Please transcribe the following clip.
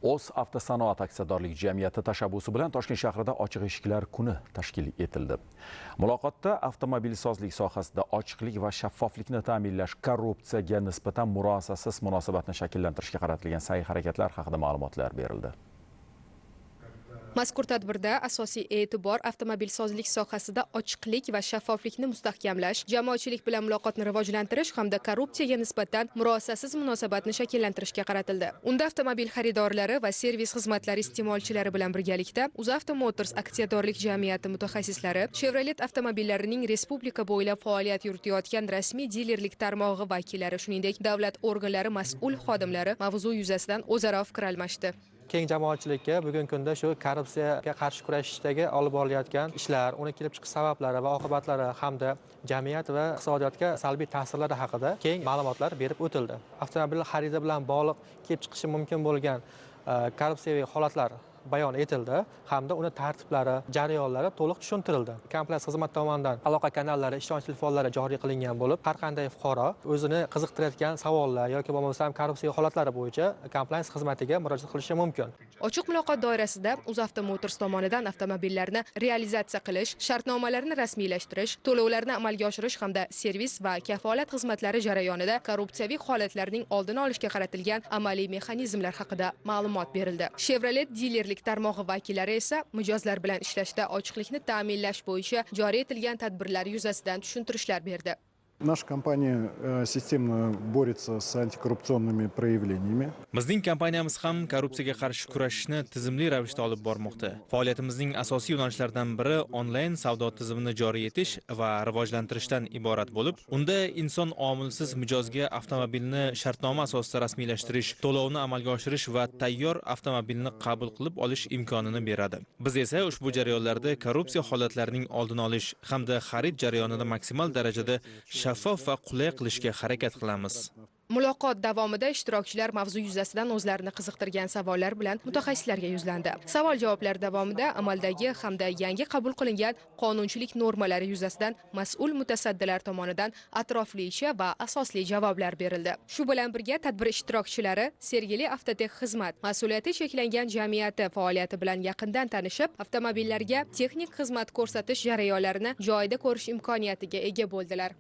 O'z avtosanoat aksiyadorlik jamiyati tashabbusi bilan Toshkent shahrida ochiq eshiklar kuni tashkil etildi. Muloqotda avtomobilsozlik sohasida ochiqlik va shaffoflikni ta'minlash, korrupsiyaga nisbatan murosasiz munosabatni shakllantirishga qaratilgan sa'y-harakatlar haqida ma'lumotlar berildi. Mazkur tadbirda asosiy e'tibor avtomobilsozlik sohasida ochiqlik va shaffoflikni mustahkamlash, jamoatchilik bilan muloqotni rivojlantirish hamda korrupsiyaga nisbatan murosasiz munosabatni shakllantirishga qaratildi. Unda avtomobil xaridorlari va servis xizmatlari iste'molchilari bilan birgalikda UzAuto Motors aksiyadorlik jamiyati mutaxassislari, Chevrolet avtomobillarining respublika bo'ylab faoliyat yuritayotgan rasmiy dilerlik tarmog'i vakillari, shuningdek davlat organlari mas'ul xodimlari mavzu yuzasidan o'zaro fikr almashdi. Keng jamoatchilikka bugungi kunda shu korrupsiyaga qarshi kurashishdagi olib borilayotgan ishlar, uni kelib chiqish sabablari va oqibatlari hamda jamiyat va iqtisodiyotga salbiy ta'sirlari haqida keng ma'lumotlar berib o'tildi. Avtomobil xaridi bilan bog'liq kelib chiqishi mumkin bo'lgan korrupsiyaviy holatlar bayon etildi hamda uni tartiblari, jarayonlari to'liq tushuntirildi. Kompleks xizmat tomonidan aloqa kanallari, ishonch telefonlari joriy qilingan bo'lib, har qanday fuqaro o'zini qiziqtirayotgan savollar yoki bo'lmasam korrupsiya holatlari bo'yicha kompleks xizmatiga murojaat qilishi mumkin. Ochiq muloqot doirasida UzAuto Motors tomonidan avtomobillarni realizatsiya qilish, shartnomalarni rasmiylashtirish, to'lovlarni amalga oshirish hamda servis va kafolat xizmatlari jarayonida korrupsiyaviy holatlarning oldini olishga qaratilgan amaliy mexanizmlar haqida ma'lumot berildi. Chevrolet dilerlik tarmog'i vakillari esa mijozlar bilan ishlashda ochiqlikni ta'minlash bo'yicha joriy etilgan tadbirlar yuzasidan tushuntirishlar berdi. Наша компания системно борется с антикоррупционными проявлениями. Bizning kompaniyamiz ham korrupsiyaga qarshi kurashishni tizimli ravishda olib bormoqda. Faoliyatimizning asosiy yo'nalishlaridan biri onlayn savdo tizimini joriy etish va rivojlantirishdan iborat bo'lib, unda inson omilsiz mijozga avtomobilni shartnoma asosida rasmiylashtirish, to'lovni amalga oshirish va tayyor avtomobilni qabul qilib olish imkonini beradi. Biz esa ushbu jarayonlarda korrupsiya holatlarining oldini olish hamda xarid jarayonida maksimal darajada shaffof va qulay qilishga harakat qilamiz. Muloqot davomida ishtirokchilar mavzu yuzasidan o'zlarini qiziqtirgan savollar bilan mutaxassislarga yuzlandi. Savol-javoblar davomida amaldagi hamda yangi qabul qilingan qonunchilik normalari yuzasidan mas'ul mutasaddilar tomonidan atroflicha va asosli javoblar berildi. Shu bilan birga tadbir ishtirokchilari Sergeli Avtotex xizmat mas'uliyati cheklangan jamiyati faoliyati bilan yaqindan tanishib, avtomobillarga texnik xizmat ko'rsatish jarayonlarini joyida ko'rish imkoniyatiga ega bo'ldilar.